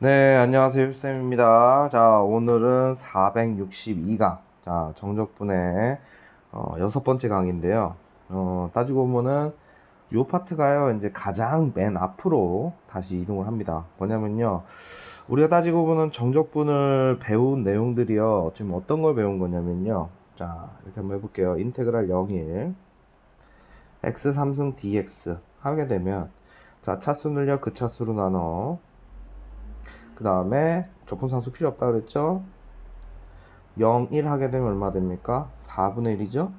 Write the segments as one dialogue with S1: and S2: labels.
S1: 네, 안녕하세요. 쌤입니다. 자, 오늘은 462강. 자, 정적분의 여섯 번째 강인데요. 따지고 보면은 요 파트가요, 이제 가장 맨 앞으로 다시 이동을 합니다. 뭐냐면요. 우리가 따지고 보면 정적분을 배운 내용들이요. 지금 어떤 걸 배운 거냐면요. 자, 이렇게 한번 해볼게요. 인테그랄 0일 x 3승 dx 하게 되면, 자, 차수는요, 그 차수로 나눠. 그 다음에 적분상수 필요 없다 그랬죠? 0, 1 하게 되면 얼마 됩니까? 4분의 1이죠?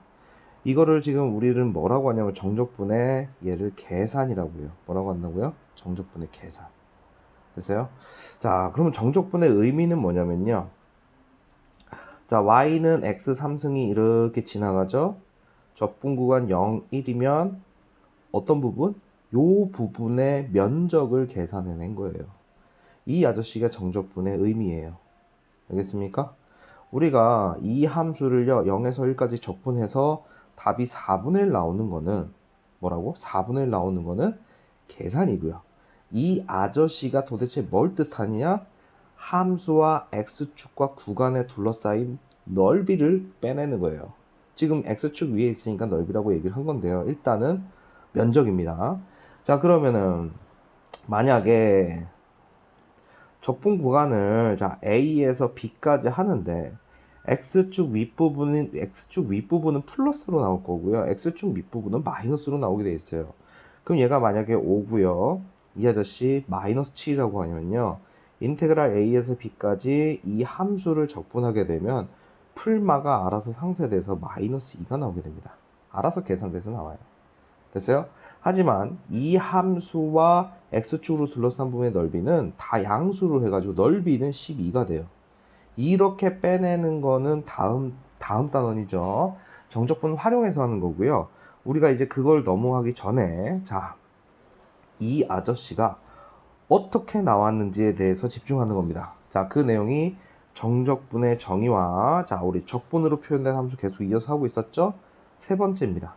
S1: 이거를 지금 우리는 뭐라고 하냐면 정적분의 얘를 계산이라고요. 뭐라고 한다고요? 정적분의 계산. 됐어요? 자, 그러면 정적분의 의미는 뭐냐면요. 자, y는 x 3승이 이렇게 지나가죠? 적분 구간 0, 1이면 어떤 부분? 요 부분의 면적을 계산해낸 거예요. 이 아저씨가 정적분의 의미예요. 알겠습니까? 우리가 이 함수를요 0에서 1까지 적분해서 답이 4분의 1 나오는 거는 뭐라고? 4분의 1 나오는 거는 계산이고요. 이 아저씨가 도대체 뭘 뜻하느냐? 함수와 x축과 구간에 둘러싸인 넓이를 빼내는 거예요. 지금 x축 위에 있으니까 넓이라고 얘기를 한 건데요. 일단은 면적입니다. 자, 그러면은 만약에 적분 구간을 자 A에서 B까지 하는데 X축 윗부분은 플러스로 나올 거고요. X축 밑부분은 마이너스로 나오게 돼 있어요. 그럼 얘가 만약에 5고요. 이 아저씨 마이너스 7이라고 하면요. 인테그랄 A에서 B까지 이 함수를 적분하게 되면 풀마가 알아서 상쇄돼서 마이너스 2가 나오게 됩니다. 알아서 계산돼서 나와요. 됐어요? 하지만 이 함수와 x축으로 둘러싼 부분의 넓이는 다 양수로 해가지고 넓이는 12가 돼요. 이렇게 빼내는 거는 다음 단원이죠. 정적분 활용해서 하는 거고요. 우리가 이제 그걸 넘어가기 전에 자, 이 아저씨가 어떻게 나왔는지에 대해서 집중하는 겁니다. 자, 그 내용이 정적분의 정의와 자, 우리 적분으로 표현된 함수 계속 이어서 하고 있었죠? 세 번째입니다.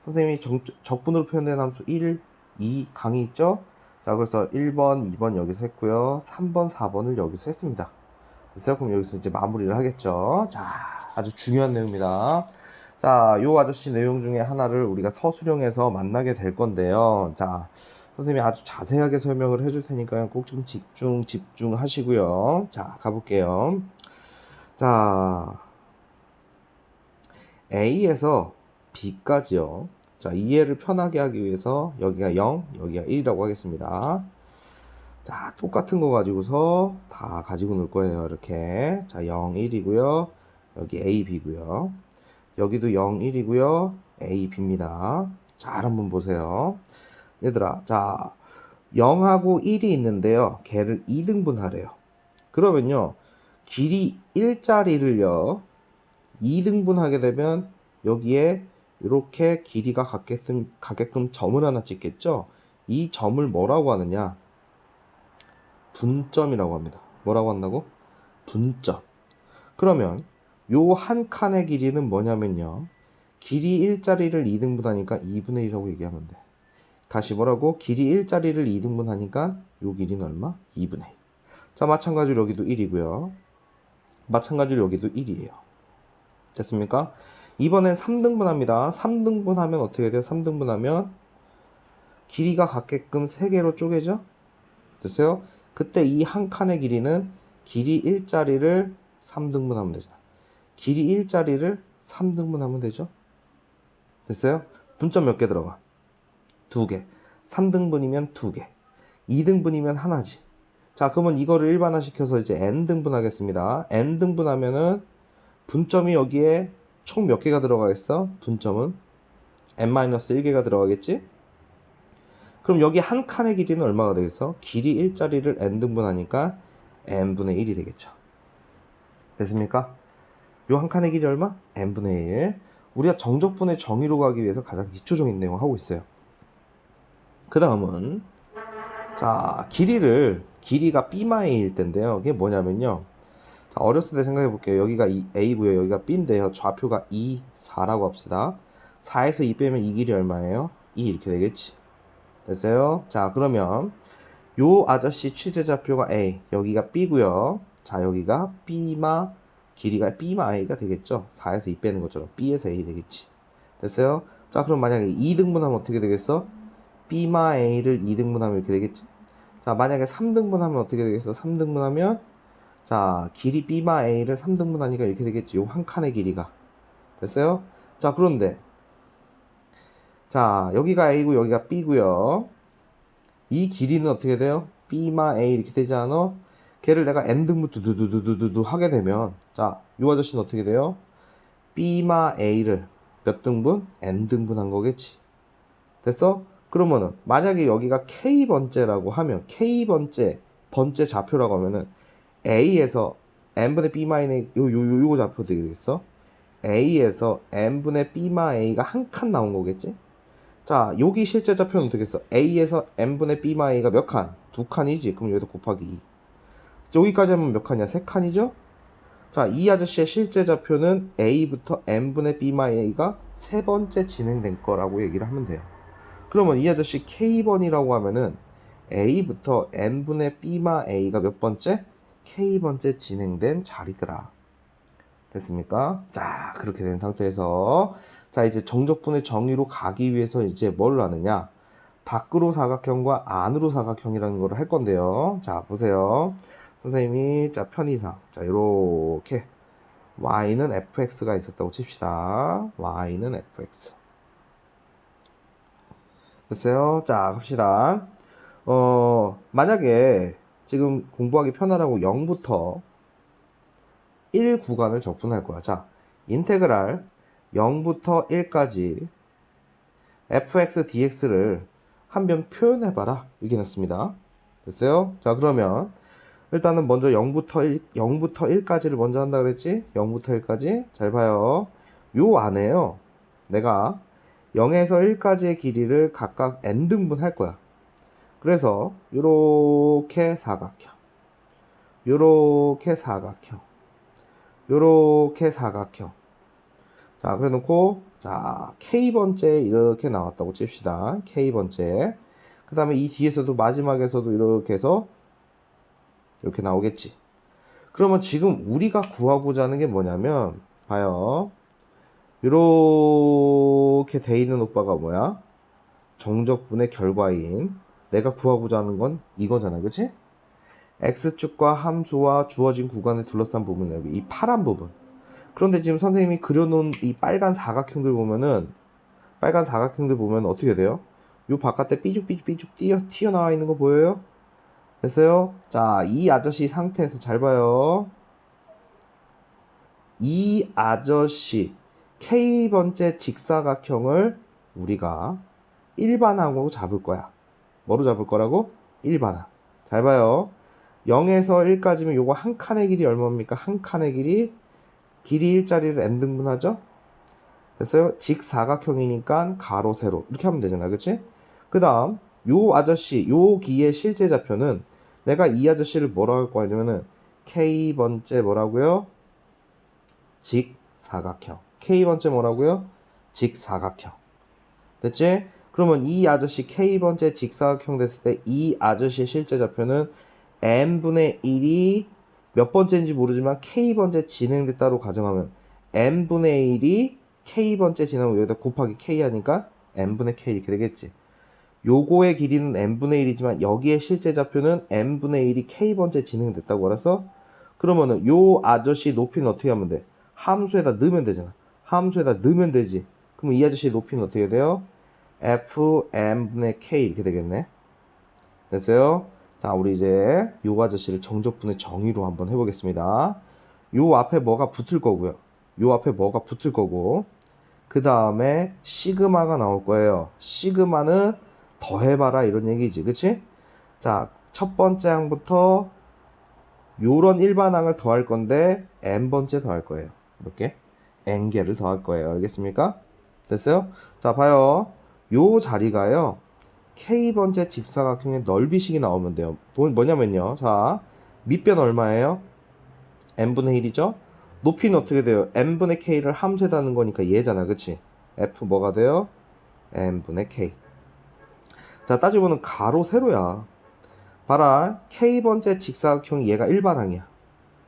S1: 선생님이 적분으로 표현된 함수 1, 2 강의 있죠? 자, 그래서 1번, 2번 여기서 했고요. 3번, 4번을 여기서 했습니다. 됐어요? 그럼 여기서 이제 마무리를 하겠죠. 자, 아주 중요한 내용입니다. 자, 요 아저씨 내용 중에 하나를 우리가 서술형에서 만나게 될 건데요. 자, 선생님이 아주 자세하게 설명을 해줄 테니까요. 꼭 좀 집중하시고요. 자, 가볼게요. 자, A에서 B까지요. 자, 이해를 편하게 하기 위해서 여기가 0, 여기가 1이라고 하겠습니다. 자, 똑같은 거 가지고서 다 가지고 놀 거예요. 이렇게. 자, 0, 1이고요. 여기 A, B고요. 여기도 0, 1이고요. A, B입니다. 잘 한번 보세요. 얘들아, 자, 0하고 1이 있는데요. 걔를 2등분하래요. 그러면요, 길이 1짜리를요, 2등분하게 되면 여기에 이렇게 길이가 가게끔 점을 하나 찍겠죠? 이 점을 뭐라고 하느냐? 분점이라고 합니다. 뭐라고 한다고? 분점. 그러면 요 한 칸의 길이는 뭐냐면요. 길이 1짜리를 2등분하니까 2분의 1이라고 얘기하면 돼. 다시 뭐라고? 길이 1짜리를 2등분 하니까 요 길이는 얼마? 2분의 1. 자, 마찬가지로 여기도 1이고요. 마찬가지로 여기도 1이에요. 됐습니까? 이번엔 3등분 합니다. 3등분 하면 어떻게 돼요? 3등분 하면 길이가 같게끔 3개로 쪼개져? 됐어요? 그때 이 한 칸의 길이는 길이 1짜리를 3등분 하면 되죠. 길이 1짜리를 3등분 하면 되죠? 됐어요? 분점 몇 개 들어가? 2개. 3등분이면 2개. 2등분이면 하나지. 자, 그러면 이거를 일반화시켜서 이제 n등분 하겠습니다. n등분 하면은 분점이 여기에 총 몇 개가 들어가겠어? 분점은 n-1개가 들어가겠지? 그럼 여기 한 칸의 길이는 얼마가 되겠어? 길이 1짜리를 n등분 하니까 n분의 1이 되겠죠. 됐습니까? 요 한 칸의 길이 얼마? n분의 1. 우리가 정적분의 정의로 가기 위해서 가장 기초적인 내용을 하고 있어요. 그 다음은 자, 길이가 B마일 때인데요. 이게 뭐냐면요. 자, 어렸을 때 생각해 볼게요. 여기가 A고요. 여기가 B인데요. 좌표가 2, 4라고 합시다. 4에서 2 빼면 이 길이 얼마예요? 2 이렇게 되겠지. 됐어요? 자, 그러면 요 아저씨 실제좌표가 A, 여기가 B고요. 자, 여기가 B마 길이가 B마 A가 되겠죠. 4에서 2 빼는 것처럼 B에서 A 되겠지. 됐어요? 자, 그럼 만약에 2등분하면 어떻게 되겠어? B마 A를 2등분하면 이렇게 되겠지. 자, 만약에 3등분하면 어떻게 되겠어? 3등분하면 자, 길이 B마 A를 3등분하니까 이렇게 되겠지. 요 한 칸의 길이가. 됐어요? 자, 그런데 자, 여기가 A고 여기가 B고요. 이 길이는 어떻게 돼요? B마 A 이렇게 되지 않아? 걔를 내가 N등분 두두두두두두 하게 되면 자, 요 아저씨는 어떻게 돼요? B마 A를 몇 등분? N등분 한 거겠지. 됐어? 그러면은 만약에 여기가 K번째라고 하면 K번째 좌표라고 하면은 A에서 N분의 B 마이너스 요거 좌표 되게 되겠어? A에서 N분의 B 마 A가 한 칸 나온 거겠지? 자, 여기 실제 좌표는 어떻게 했어? A에서 N분의 B 마 A가 몇 칸? 두 칸이지. 그럼 여기다 곱하기 2. 여기까지 하면 몇 칸이야? 세 칸이죠? 자, 이 아저씨의 실제 좌표는 A부터 N분의 B 마 A가 세 번째 진행된 거라고 얘기를 하면 돼요. 그러면 이 아저씨 K번이라고 하면은 A부터 N분의 B 마 A가 몇 번째? K번째 진행된 자리더라. 됐습니까? 자, 그렇게 된 상태에서 자, 이제 정적분의 정의로 가기 위해서 이제 뭘 하느냐? 밖으로 사각형과 안으로 사각형이라는 걸 할 건데요. 자, 보세요. 선생님이 자, 편의상 자, 요렇게 y는 fx가 있었다고 칩시다. y는 fx. 됐어요? 자, 갑시다. 만약에 지금 공부하기 편하라고 0부터 1 구간을 적분할 거야. 자, 인테그랄 0부터 1까지 fx dx를 한 번 표현해봐라. 이렇게 냈습니다. 됐어요? 자, 그러면 일단은 먼저 0부터 1까지를 먼저 한다 그랬지? 0부터 1까지. 잘 봐요. 요 안에요. 내가 0에서 1까지의 길이를 각각 n등분 할 거야. 그래서 요렇게 사각형, 요렇게 사각형, 요렇게 사각형. 자, 그래 놓고 자, K번째 이렇게 나왔다고 칩시다. K번째. 그 다음에 이 뒤에서도 마지막에서도 이렇게 해서 이렇게 나오겠지. 그러면 지금 우리가 구하고자 하는 게 뭐냐면 봐요. 이렇게 돼 있는 오빠가 뭐야? 정적분의 결과인 내가 구하고자 하는 건 이거잖아. 그치? X축과 함수와 주어진 구간을 둘러싼 부분 여기 이 파란 부분. 그런데 지금 선생님이 그려놓은 이 빨간 사각형들 보면은 어떻게 돼요? 요 바깥에 삐죽삐죽 튀어나와 있는 거 보여요? 됐어요? 자, 이 아저씨 상태에서 잘 봐요. 이 아저씨 K번째 직사각형을 우리가 일반항으로 잡을 거야. 뭐로 잡을 거라고? 일반항. 잘 봐요. 0에서 1까지면 요거 한 칸의 길이 얼마입니까? 한 칸의 길이 일자리를 n등분하죠? 됐어요? 직사각형이니까 가로 세로 이렇게 하면 되잖아. 그치? 그 다음 요 아저씨 요 기의 실제 좌표는 내가 이 아저씨를 뭐라고 할 거냐면은 K번째 뭐라고요? 직사각형. K번째 뭐라고요? 직사각형. 됐지? 그러면 이 아저씨 K번째 직사각형 됐을 때 이 아저씨의 실제 좌표는 n분의 1이 몇 번째인지 모르지만 K번째 진행됐다로 가정하면 n분의 1이 K번째 진행하면 여기다 곱하기 K 하니까 n분의 K 이렇게 되겠지. 요거의 길이는 n분의 1이지만 여기에 실제 좌표는 n분의 1이 K번째 진행됐다고 알았어? 그러면은 요 아저씨 높이는 어떻게 하면 돼? 함수에다 넣으면 되잖아. 함수에다 넣으면 되지. 그럼 이 아저씨 높이는 어떻게 돼요? fm분의 k 이렇게 되겠네. 됐어요? 자, 우리 이제 요 아저씨를 정적분의 정의로 한번 해보겠습니다. 요 앞에 뭐가 붙을 거고요. 요 앞에 뭐가 붙을 거고 그 다음에 시그마가 나올 거예요. 시그마는 더해봐라 이런 얘기지. 그치? 자, 첫 번째 항부터 요런 일반항을 더할 건데 n번째 더할 거예요. 이렇게 n개를 더할 거예요. 알겠습니까? 됐어요? 자, 봐요. 요 자리가요. K번째 직사각형의 넓이식이 나오면 돼요. 뭐냐면요. 자, 밑변 얼마예요? n분의 1이죠? 높이는 어떻게 돼요? n분의 k를 함수에다 넣는 거니까 얘잖아. 그치? f 뭐가 돼요? n분의 k. 자, 따지고는 가로 세로야. 봐라. K번째 직사각형이 얘가 일반항이야.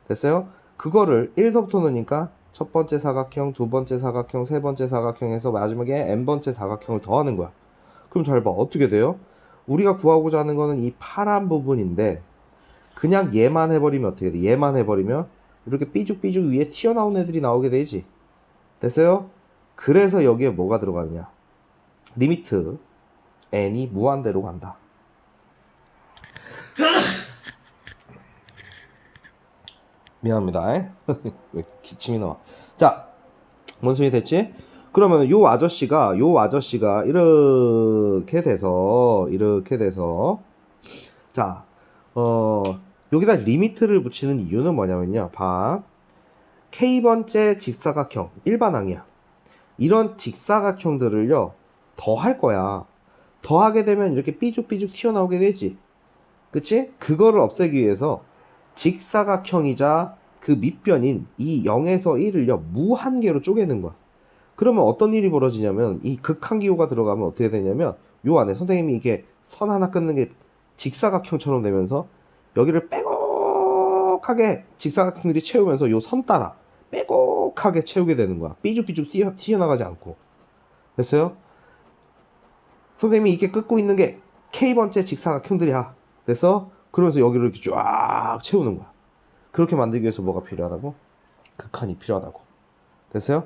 S1: 됐어요? 그거를 1서부터 넣으니까 첫 번째 사각형, 두 번째 사각형, 세 번째 사각형에서 마지막에 n번째 사각형을 더하는 거야. 그럼 잘 봐. 어떻게 돼요? 우리가 구하고자 하는 거는 이 파란 부분인데 그냥 얘만 해버리면 어떻게 돼? 얘만 해버리면 이렇게 삐죽삐죽 위에 튀어나온 애들이 나오게 되지. 됐어요? 그래서 여기에 뭐가 들어가느냐? 리미트 n이 무한대로 간다. 미안합니다. 왜 기침이 나와? 자, 뭔 소리 됐지? 그러면 요 아저씨가 이렇게 돼서 자, 여기다 리미트를 붙이는 이유는 뭐냐면요. 봐. K번째 직사각형 일반항이야. 이런 직사각형들을요 더할 거야. 더하게 되면 이렇게 삐죽삐죽 튀어나오게 되지. 그치? 그거를 없애기 위해서 직사각형이자 그 밑변인 이 0에서 1을요 무한개로 쪼개는 거야. 그러면 어떤 일이 벌어지냐면 이 극한기호가 들어가면 어떻게 되냐면 요 안에 선생님이 이게 선 하나 끊는 게 직사각형처럼 되면서 여기를 빼곡하게 직사각형들이 채우면서 요 선 따라 빼곡하게 채우게 되는 거야. 삐죽삐죽 튀어나가지 않고. 됐어요? 선생님이 이게 끊고 있는 게 K번째 직사각형들이야. 됐어? 그러면서 여기를 이렇게 쫙 채우는 거야. 그렇게 만들기 위해서 뭐가 필요하다고? 극한이 필요하다고. 됐어요?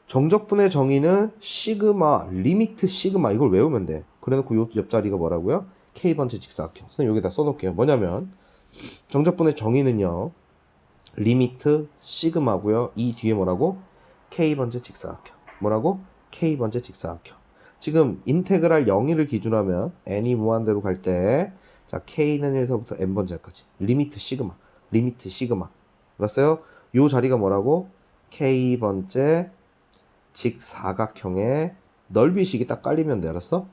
S1: 정적분의 정의는 시그마, 리미트 시그마 이걸 외우면 돼. 그래놓고 요 옆자리가 뭐라고요? K번째 직사각형. 선생님 여기다 써놓을게요. 뭐냐면 정적분의 정의는요. 리미트 시그마고요. 이 뒤에 뭐라고? K번째 직사각형. 뭐라고? K번째 직사각형. 지금 인테그랄 0일을 기준으로 하면 n이 무한대로 갈 때 자, K는 1서부터 n번째까지 리미트 시그마. 알았어요? 요 자리가 뭐라고? K번째 직사각형의 넓이식이 딱 깔리면 돼. 알았어?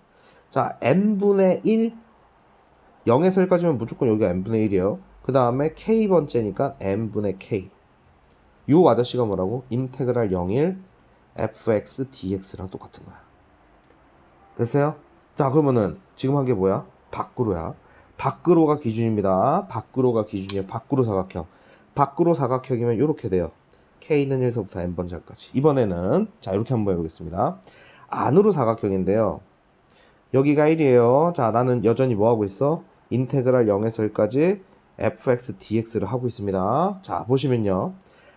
S1: 자, n분의 1 0에서 1까지면 무조건 여기가 n분의 1이에요. 그 다음에 K번째니까 n분의 K. 요 아저씨가 뭐라고? 인테그랄 0일 fx dx랑 똑같은 거야. 됐어요? 자, 그러면은 지금 한 게 뭐야? 밖으로야. 밖으로가 기준입니다. 밖으로가 기준이에요. 밖으로 사각형. 밖으로 사각형이면 이렇게 돼요. K는 1서부터 n번째까지. 이번에는 자, 이렇게 한번 해보겠습니다. 안으로 사각형인데요. 여기가 1이에요. 자, 나는 여전히 뭐 하고 있어? 인테그랄 0에서 1까지 fx dx를 하고 있습니다. 자, 보시면요.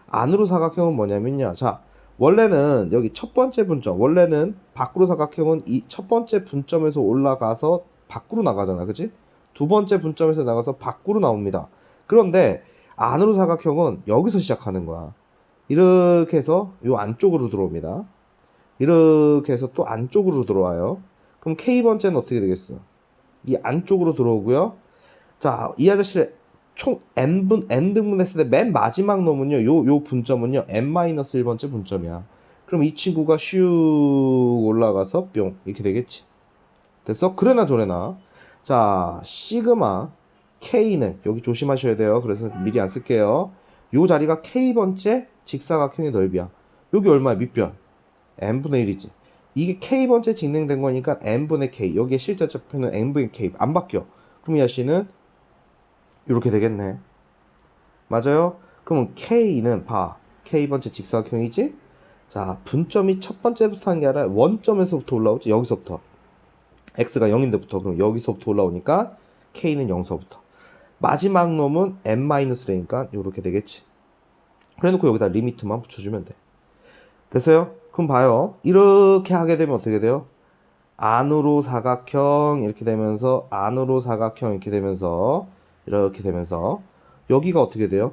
S1: 안으로 사각형은 뭐냐면요. 자, 원래는 여기 첫 번째 분점, 원래는 밖으로 사각형은 이 첫 번째 분점에서 올라가서 밖으로 나가잖아. 그치? 두 번째 분점에서 나가서 밖으로 나옵니다. 그런데 안으로 사각형은 여기서 시작하는 거야. 이렇게 해서 요 안쪽으로 들어옵니다. 이렇게 해서 또 안쪽으로 들어와요. 그럼 K번째는 어떻게 되겠어? 이 안쪽으로 들어오고요. 자, 이 아저씨를 총 n등분 했을 때 맨 마지막 놈은요, 요 분점은요, n-1번째 분점이야. 그럼 이 친구가 슉 올라가서 뿅 이렇게 되겠지. 됐어? 그래나 저래나. 자, 시그마 K는 여기 조심하셔야 돼요. 그래서 미리 안 쓸게요. 요 자리가 K번째 직사각형의 넓이야. 여기 얼마야? 밑변 n분의 1이지. 이게 K번째 진행된 거니까 n분의 K. 여기에 실제적 표는 n분의 K. 안 바뀌어. 그럼 이 아씨는 이렇게 되겠네. 맞아요? 그러면 K는 봐. K번째 직사각형이지? 자, 분점이 첫 번째부터 한 게 아니라 원점에서부터 올라오지. 여기서부터. X가 0인데부터. 그럼 여기서부터 올라오니까 K는 0서부터. 마지막 놈은 n-래니까 이렇게 되겠지. 그래 놓고 여기다 리미트만 붙여주면 돼. 됐어요? 그럼 봐요. 이렇게 하게 되면 어떻게 돼요? 안으로 사각형 이렇게 되면서 안으로 사각형 이렇게 되면서 여기가 어떻게 돼요?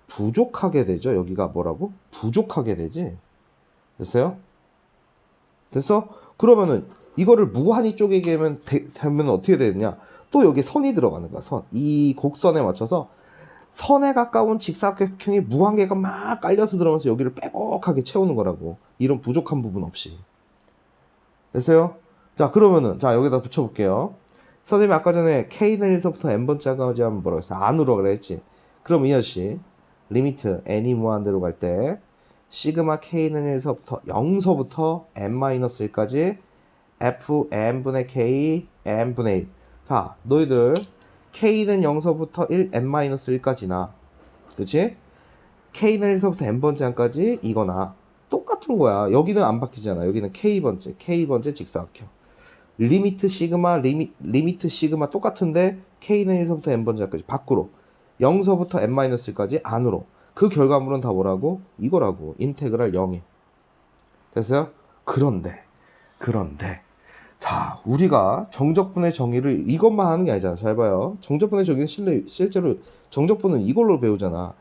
S1: 부족하게 되죠. 여기가 뭐라고? 부족하게 되지. 됐어요? 됐어? 그러면은 이거를 무한히 쪼개게 되면 어떻게 되느냐? 또 여기 선이 들어가는 거야. 선. 이 곡선에 맞춰서 선에 가까운 직사각형이 무한개가 막 깔려서 들어가면서 여기를 빼곡하게 채우는 거라고. 이런 부족한 부분 없이. 됐어요? 자, 그러면은 자, 여기다 붙여볼게요. 선생님이 아까 전에 K는 1서부터 n번째까지 하면 뭐라고 했어? 안으로 그랬지. 그럼 이 아저씨 리미트 n이 무한대로 갈 때 시그마 K는 1서부터 0서부터 n-1까지 f n분의 K n분의 1. 자, 너희들 K는 0서부터 1, n-1까지나 그치? K는 1서부터 n번째 항까지 이거나 똑같은 거야. 여기는 안 바뀌잖아. 여기는 K번째 직사각형. 리미트 시그마, 리미트 시그마 똑같은데 K는 1서부터 n번째 항까지 밖으로 0서부터 n-1까지 안으로. 그 결과물은 다 뭐라고? 이거라고. 인테그랄 0이. 됐어요? 그런데 자, 우리가 정적분의 정의를 이것만 하는 게 아니잖아. 잘 봐요. 정적분의 정의는 실제로 정적분은 이걸로 배우잖아.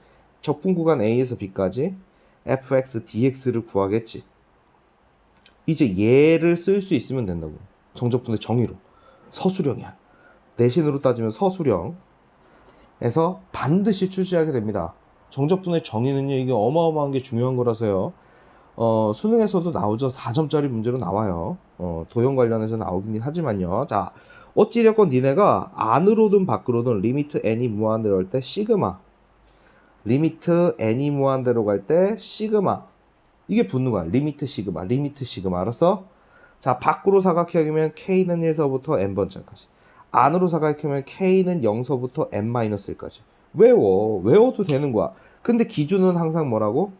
S1: 적분 구간 A에서 B까지 fx, dx를 구하겠지. 이제 얘를 쓸 수 있으면 된다고. 정적분의 정의로. 서술형이야. 내신으로 따지면 서술형에서 반드시 출시하게 됩니다. 정적분의 정의는요, 이게 어마어마한 게 중요한 거라서요. 수능에서도 나오죠. 4점짜리 문제로 나와요. 도형 관련해서 나오긴 하지만요. 자, 어찌됐건 니네가 안으로든 밖으로든 리미트 n이 무한대로 할 때 시그마, 리미트 n이 무한대로 갈 때 시그마, 이게 붙는 거야. 리미트 시그마. 알았어? 자, 밖으로 사각형이면 k는 1서부터 n번째까지, 안으로 사각형이면 k는 0서부터 n-1까지. 외워도 되는 거야. 근데 기준은 항상 뭐라고?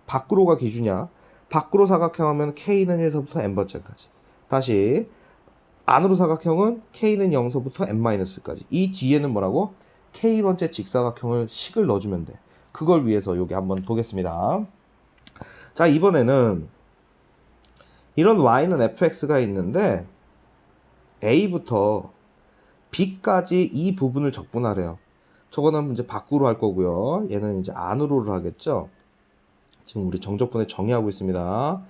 S1: 밖으로가 기준이야. 밖으로 사각형하면 K는 1서부터 N번째까지. 다시 안으로 사각형은 K는 0서부터 N-까지. 이 뒤에는 뭐라고? K번째 직사각형을 식을 넣어주면 돼. 그걸 위해서 여기 한번 보겠습니다. 자, 이번에는 이런 Y는 fx가 있는데 A부터 B까지 이 부분을 적분하래요. 저거는 이제 밖으로 할 거고요. 얘는 이제 안으로를 하겠죠. 지금 우리 정적분에 정의하고 있습니다.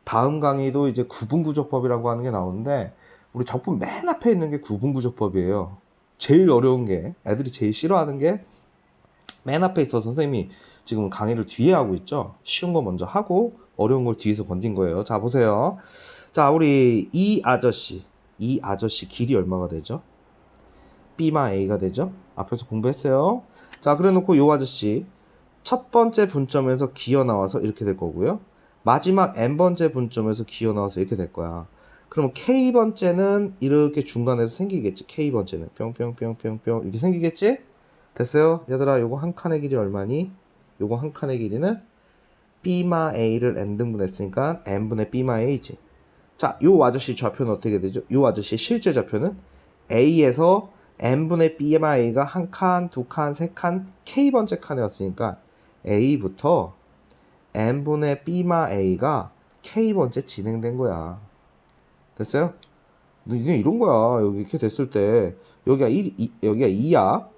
S1: 다음 강의도 이제 구분구조법이라고 하는 게 나오는데 우리 적분 맨 앞에 있는 게 구분구조법이에요. 제일 어려운 게, 애들이 제일 싫어하는 게 맨 앞에 있어서 선생님이 지금 강의를 뒤에 하고 있죠. 쉬운 거 먼저 하고 어려운 걸 뒤에서 번진 거예요. 자, 보세요. 자, 우리 이 아저씨 길이 얼마가 되죠? B마 A가 되죠? 앞에서 공부했어요. 자, 그래 놓고 요 아저씨 첫 번째 분점에서 기어 나와서 이렇게 될 거고요. 마지막 n번째 분점에서 기어 나와서 이렇게 될 거야. 그럼 k번째는 이렇게 중간에서 생기겠지. k번째는 뿅뿅뿅뿅뿅 이렇게 생기겠지? 됐어요? 얘들아, 요거 한 칸의 길이 얼마니? 요거 한 칸의 길이는 b마 a를 n등분 했으니까 n분의 b마 a지. 자, 요 아저씨 좌표는 어떻게 되죠? 요 아저씨의 실제 좌표는 a에서 n분의 b마 a가 한 칸, 두 칸, 세 칸, k번째 칸에 왔으니까 A부터 n분의 b마 a가 k번째 진행된 거야. 됐어요? 이게 이런 거야. 여기 이렇게 됐을 때 여기가 2야.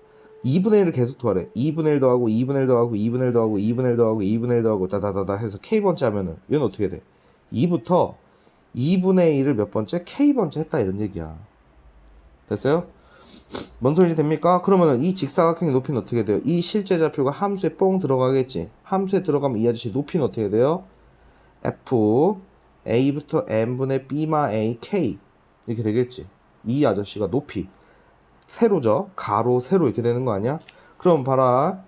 S1: 2분의 1을 계속 더하래. 2분의 1 더하고 2분의 1 더하고 2분의 1 더하고 2분의 1 더하고 2분의 1 더하고 다다다다 해서 k번째 하면은 얘는 어떻게 돼? 2부터 2분의 1을 몇 번째? k번째 했다 이런 얘기야. 됐어요? 뭔 소리인지 됩니까? 그러면은 이 직사각형의 높이는 어떻게 돼요? 이 실제 좌표가 함수에 뽕 들어가겠지. 함수에 들어가면 이 아저씨 높이는 어떻게 돼요? f a부터 n분의 b마 a k 이렇게 되겠지. 이 아저씨가 높이 세로죠. 가로 세로 이렇게 되는 거 아니야? 그럼 봐라.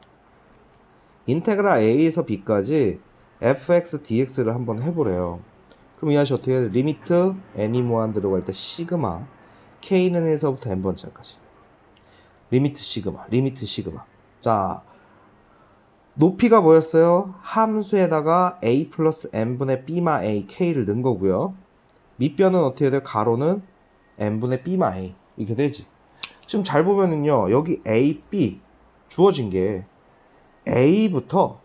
S1: 인테그랄 a에서 b까지 fx dx를 한번 해보래요. 그럼 이 아저씨 어떻게 해? 리미트 n이 무한대로 갈 때 시그마 k는 1서부터 n번째까지. 리미트 시그마. 자, 높이가 뭐였어요? 함수에다가 a 플러스 n분의 b마 a k를 넣은 거고요. 밑변은 어떻게 돼요? 가로는 n분의 b마 a 이렇게 되지. 지금 잘 보면은요, 여기 a, b 주어진 게 a부터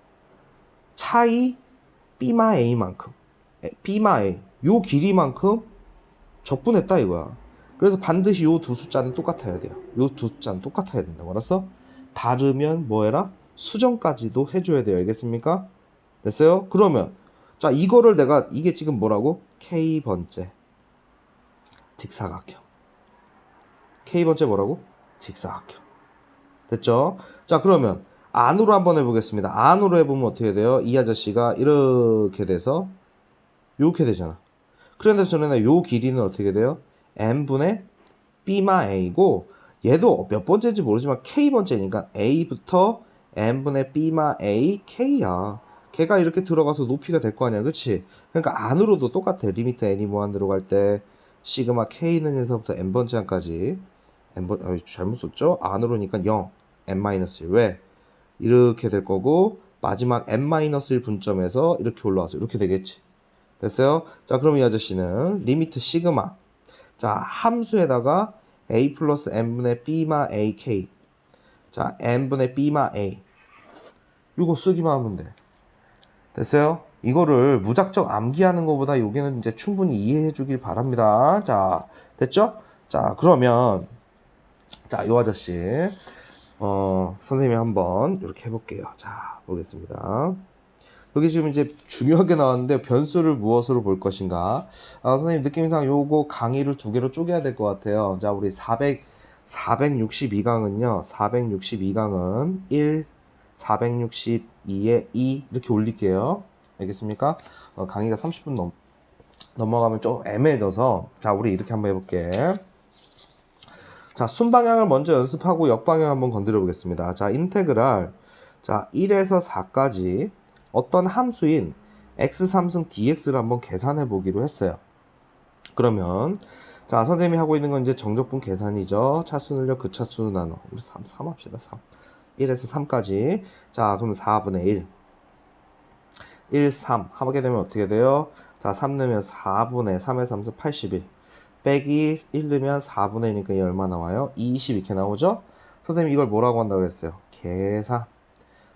S1: 차이 b마 a만큼, b마 a 요 길이만큼 적분했다 이거야. 그래서 반드시 요 두 숫자는 똑같아야 돼요. 요 두 숫자는 똑같아야 된다고. 알았어? 다르면 뭐 해라? 수정까지도 해줘야 돼요. 알겠습니까? 됐어요? 그러면 자, 이거를 내가 이게 지금 뭐라고? K번째 직사각형. K번째 뭐라고? 직사각형. 됐죠? 자, 그러면 안으로 한번 해보겠습니다. 안으로 해보면 어떻게 돼요? 이 아저씨가 이렇게 돼서 이렇게 되잖아. 그런데 저는 요 길이는 어떻게 돼요? n분의 b마 a고 얘도 몇 번째인지 모르지만 k번째니까 a부터 n분의 b마 a k야. 걔가 이렇게 들어가서 높이가 될 거 아니야. 그치? 그러니까 안으로도 똑같아. 리미트 n이 무한대로 갈 때 시그마 k는 1서부터 n번째 항까지 잘못 썼죠? 안으로니까 0, n-1. 왜? 이렇게 될 거고 마지막 n-1 분점에서 이렇게 올라와서 이렇게 되겠지. 됐어요? 자, 그럼 이 아저씨는 리미트 시그마. 자, 함수에다가 a 플러스 n분의 b마 ak. 자, n분의 b마 a. 이거 쓰기만 하면 돼. 됐어요? 이거를 무작정 암기하는 것보다 여기는 이제 충분히 이해해 주길 바랍니다. 자, 됐죠? 자, 그러면 자, 요 아저씨 선생님이 한번 이렇게 해볼게요. 자, 보겠습니다. 여기 지금 이제 중요하게 나왔는데 변수를 무엇으로 볼 것인가. 선생님 느낌상 요거 강의를 두 개로 쪼개야 될 것 같아요. 자, 우리 462강은요 462강은 1 462에 2 이렇게 올릴게요. 알겠습니까? 강의가 30분 넘어가면 좀 애매해져서 자, 우리 이렇게 한번 해볼게. 자, 순방향을 먼저 연습하고 역방향 한번 건드려 보겠습니다. 자, 인테그랄. 자, 1에서 4까지 어떤 함수인 x3승 dx를 한번 계산해 보기로 했어요. 그러면 자, 선생님이 하고 있는 건 이제 정적분 계산이죠. 차수는요, 그 차수로 나눠. 우리 3 합시다. 3. 1에서 3까지. 자, 그럼 4분의 1. 1, 3 하게 되면 어떻게 돼요? 자, 3 넣으면 4분의 3의 3수 81. 빼기 1 넣으면 4분의 1이니까 이 얼마 나와요? 20 이렇게 나오죠? 선생님이 이걸 뭐라고 한다고 했어요? 계산.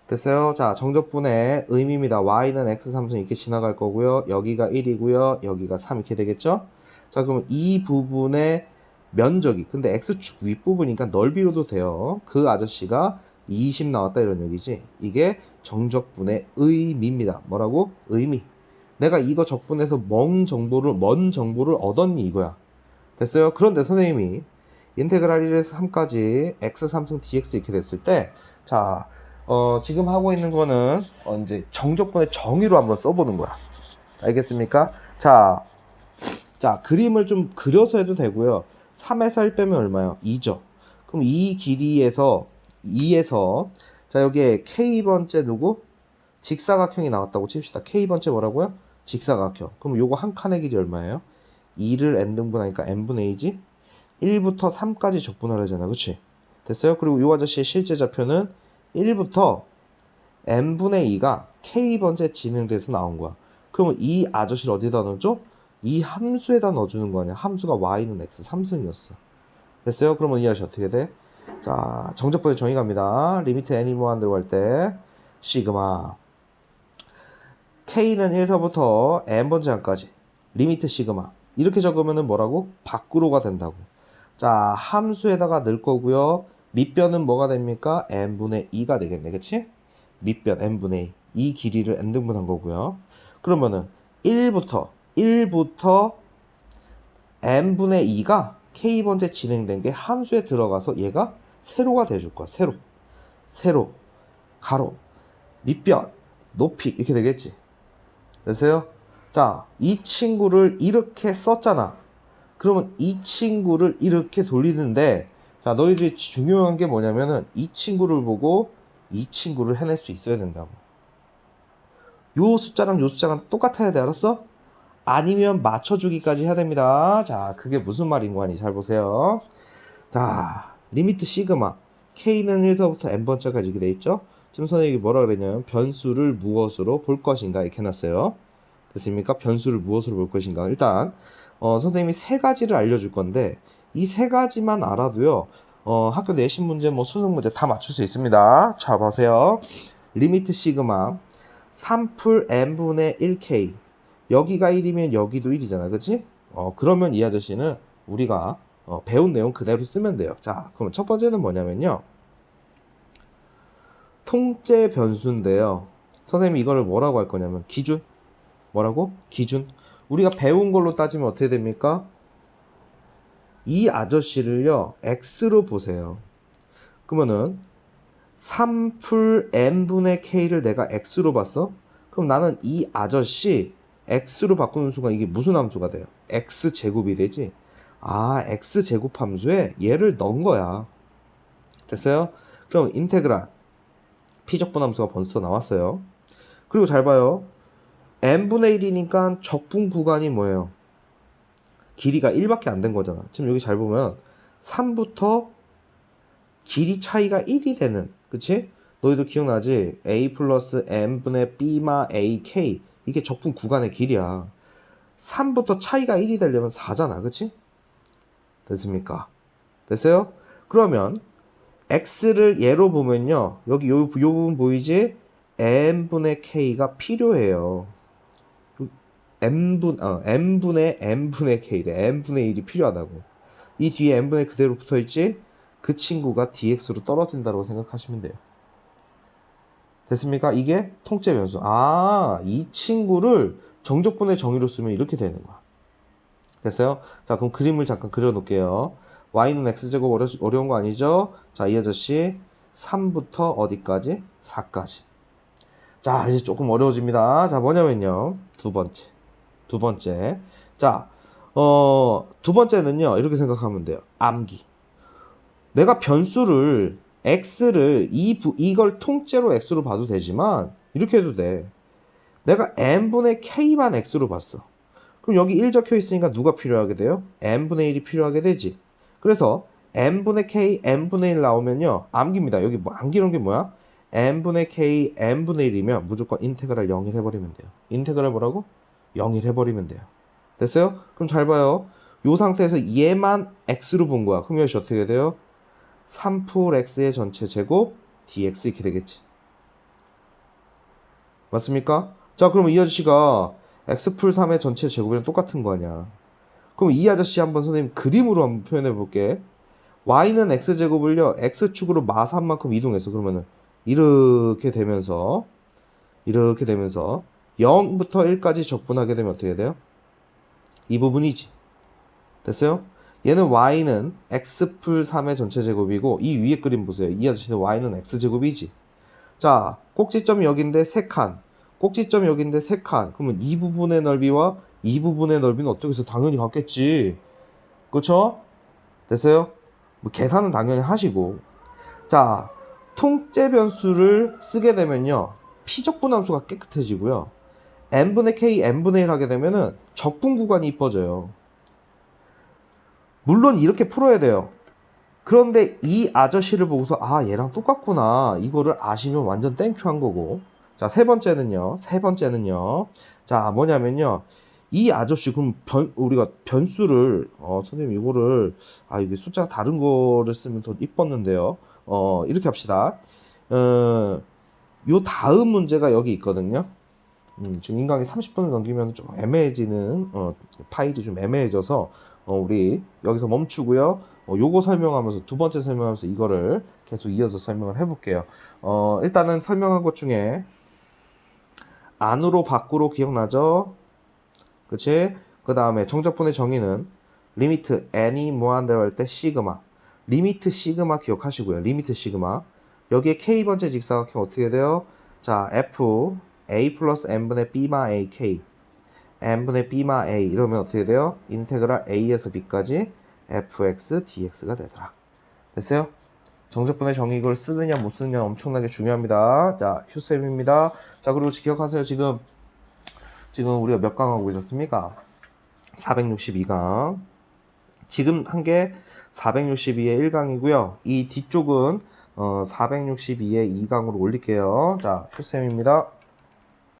S1: 됐어요? 자, 정적분의 의미입니다. y는 x3승 이렇게 지나갈 거고요. 여기가 1이고요. 여기가 3 이렇게 되겠죠? 자, 그럼 이 부분의 면적이, 근데 x축 윗부분이니까 넓이로도 돼요. 그 아저씨가 20 나왔다 이런 얘기지. 이게 정적분의 의미입니다. 뭐라고? 의미. 내가 이거 적분해서 먼 정보를 얻었니 이거야. 됐어요? 그런데 선생님이 인테그랄 1에서 3까지 x3승 dx 이렇게 됐을 때, 자, 지금 하고 있는 거는 이제 정적분의 정의로 한번 써보는 거야. 알겠습니까? 자, 그림을 좀 그려서 해도 되고요. 3에서 1 빼면 얼마요? 2죠. 그럼 이 길이에서 2에서 자, 여기에 k번째 누구? 직사각형이 나왔다고 칩시다. k번째 뭐라고요? 직사각형. 그럼 요거 한 칸의 길이 얼마예요? 2를 n등분하니까 n분의 2지? 1부터 3까지 적분하려잖아. 그치? 됐어요? 그리고 요 아저씨의 실제 좌표는 1부터 n분의 2가 k번째 진행돼서 나온 거야. 그러면 이 아저씨를 어디다 넣어줘? 이 함수에다 넣어주는 거 아니야. 함수가 y는 x 3승이었어. 됐어요? 그러면 이 아저씨 어떻게 돼? 자, 정적분의 정의 갑니다. 리미트 n이 무한대로 할 때 시그마 k는 1서부터 n번째 항까지 리미트 시그마 이렇게 적으면은 뭐라고? 밖으로가 된다고. 자, 함수에다가 넣을 거고요. 밑변은 뭐가 됩니까? n분의 2가 되겠네. 그치? 밑변 n분의 2. 이 길이를 n등분한 거고요. 그러면은 1부터 n분의 2가 k번째 진행된 게 함수에 들어가서 얘가 세로가 돼줄 거야. 세로, 가로, 밑변, 높이 이렇게 되겠지. 됐어요? 자, 이 친구를 이렇게 썼잖아. 그러면 이 친구를 이렇게 돌리는데, 자, 너희들이 중요한 게 뭐냐면은 이 친구를 보고 이 친구를 해낼 수 있어야 된다고. 요 숫자랑 요 숫자가 똑같아야 돼. 알았어? 아니면 맞춰주기까지 해야 됩니다. 자, 그게 무슨 말인 거 아니? 잘 보세요. 자, 리미트 시그마 k는 1서부터 n번째까지 이렇게 돼 있죠? 지금 선생님이 뭐라 그랬냐면 변수를 무엇으로 볼 것인가 이렇게 해놨어요. 됐습니까? 변수를 무엇으로 볼 것인가. 일단 선생님이 세 가지를 알려줄 건데 이 세 가지만 알아도요. 학교 내신 문제, 뭐 수능 문제 다 맞출 수 있습니다. 자, 보세요. 리미트 시그마 3풀 n분의 1k 여기가 1이면 여기도 1이잖아. 그치? 그러면 이 아저씨는 우리가 배운 내용 그대로 쓰면 돼요. 자, 그럼 첫 번째는 뭐냐면요. 통째 변수인데요. 선생님이 이거를 뭐라고 할 거냐면 기준. 뭐라고? 기준. 우리가 배운 걸로 따지면 어떻게 됩니까? 이 아저씨를요. x로 보세요. 그러면은 3풀 n분의 k를 내가 x로 봤어? 그럼 나는 이 아저씨 x로 바꾸는 순간 이게 무슨 함수가 돼요? x제곱이 되지? 아, x제곱 함수에 얘를 넣은 거야. 됐어요? 그럼 인테그랄 피적분 함수가 벌써 나왔어요. 그리고 잘 봐요. n분의 1이니까 적분 구간이 뭐예요? 길이가 1밖에 안 된 거잖아. 지금 여기 잘 보면 3부터 길이 차이가 1이 되는, 그치? 너희도 기억나지? a 플러스 n분의 b마 ak, 이게 적분 구간의 길이야. 3부터 차이가 1이 되려면 4잖아, 그치? 됐습니까? 됐어요? 그러면 x를 예로 보면요, 여기 요 부분 보이지? n분의 k가 필요해요. n분의 k래. n분의 1이 필요하다고. 이 뒤에 n분의 그대로 붙어있지? 그 친구가 dx로 떨어진다고 생각하시면 돼요. 됐습니까? 이게 통째 변수. 아, 이 친구를 정적분의 정의로 쓰면 이렇게 되는 거야. 됐어요? 자, 그럼 그림을 잠깐 그려놓을게요. y는 x제곱 어려운 거 아니죠? 자, 이 아저씨 3부터 어디까지? 4까지. 자, 이제 조금 어려워집니다. 자, 뭐냐면요. 두 번째. 자, 두 번째는요. 이렇게 생각하면 돼요. 암기. 내가 변수를 x를 이걸 통째로 x로 봐도 되지만 이렇게 해도 돼. 내가 n분의 k만 x로 봤어. 그럼 여기 1 적혀 있으니까 누가 필요하게 돼요? n분의 1이 필요하게 되지. 그래서 n분의 k, n분의 1 나오면요. 암기입니다. 여기 뭐 암기는 게 뭐야? n분의 k, n분의 1이면 무조건 인테그랄 0일 해버리면 돼요. 인테그랄 뭐라고? 0일 해버리면 돼요. 됐어요? 그럼 잘 봐요. 이 상태에서 얘만 x로 본 거야. 그럼 여기서 어떻게 돼요? 3풀 x의 전체 제곱 dx 이렇게 되겠지. 맞습니까? 자, 그러면 이 아저씨가 x풀 3의 전체 제곱이랑 똑같은 거 아니야. 그럼 이 아저씨 한번 선생님 그림으로 한번 표현해 볼게. y는 x제곱을요, x축으로 마 3만큼 이동했어. 그러면은 이렇게 되면서 0부터 1까지 적분하게 되면 어떻게 돼요? 이 부분이지. 됐어요? 얘는 y는 x풀 3의 전체 제곱이고, 이 위에 그림 보세요. 이 아저씨는 y는 x제곱이지. 자, 꼭지점이 여기인데 3칸, 꼭지점이 여기인데 3칸. 그러면 이 부분의 넓이와 이 부분의 넓이는 어떻게 해서 당연히 같겠지. 그렇죠? 됐어요? 뭐 계산은 당연히 하시고. 자, 통째 변수를 쓰게 되면요, 피적분함수가 깨끗해지고요, n분의 k, n분의 1 하게 되면은 적분 구간이 이뻐져요. 물론 이렇게 풀어야 돼요. 그런데 이 아저씨를 보고서 아, 얘랑 똑같구나, 이거를 아시면 완전 땡큐 한 거고. 자, 세 번째는요. 자, 뭐냐면요, 이 아저씨, 그럼 우리가 변수를 선생님 이거를, 이게 숫자가 다른 거를 쓰면 더 이뻤는데요. 이렇게 합시다. 요 다음 문제가 여기 있거든요. 지금 인강이 30분을 넘기면 좀 애매해지는, 파일이 좀 애매해져서 우리 여기서 멈추고요. 요거 설명하면서, 두 번째 설명하면서 이거를 계속 이어서 설명을 해볼게요. 일단은 설명한 것 중에 안으로 밖으로 기억나죠? 그치? 그 다음에 정적분의 정의는 리미트 n이 무한대로 할 때 시그마, 리미트 시그마 기억하시고요. 리미트 시그마. 여기에 k번째 직사각형 어떻게 돼요? 자, f a 플러스 n분의 b마 ak, n분의 b마 a, 이러면 어떻게 돼요? 인테그랄 a에서 b까지 fx dx가 되더라. 됐어요? 정적분의 정의, 이걸 쓰느냐 못 쓰느냐 엄청나게 중요합니다. 자, 휴쌤입니다. 자, 그리고 기억하세요. 지금 우리가 몇 강 하고 있었습니까? 462강. 지금 한 게 462의 1강이고요. 이 뒤쪽은 462의 2강으로 올릴게요. 자, 휴쌤입니다.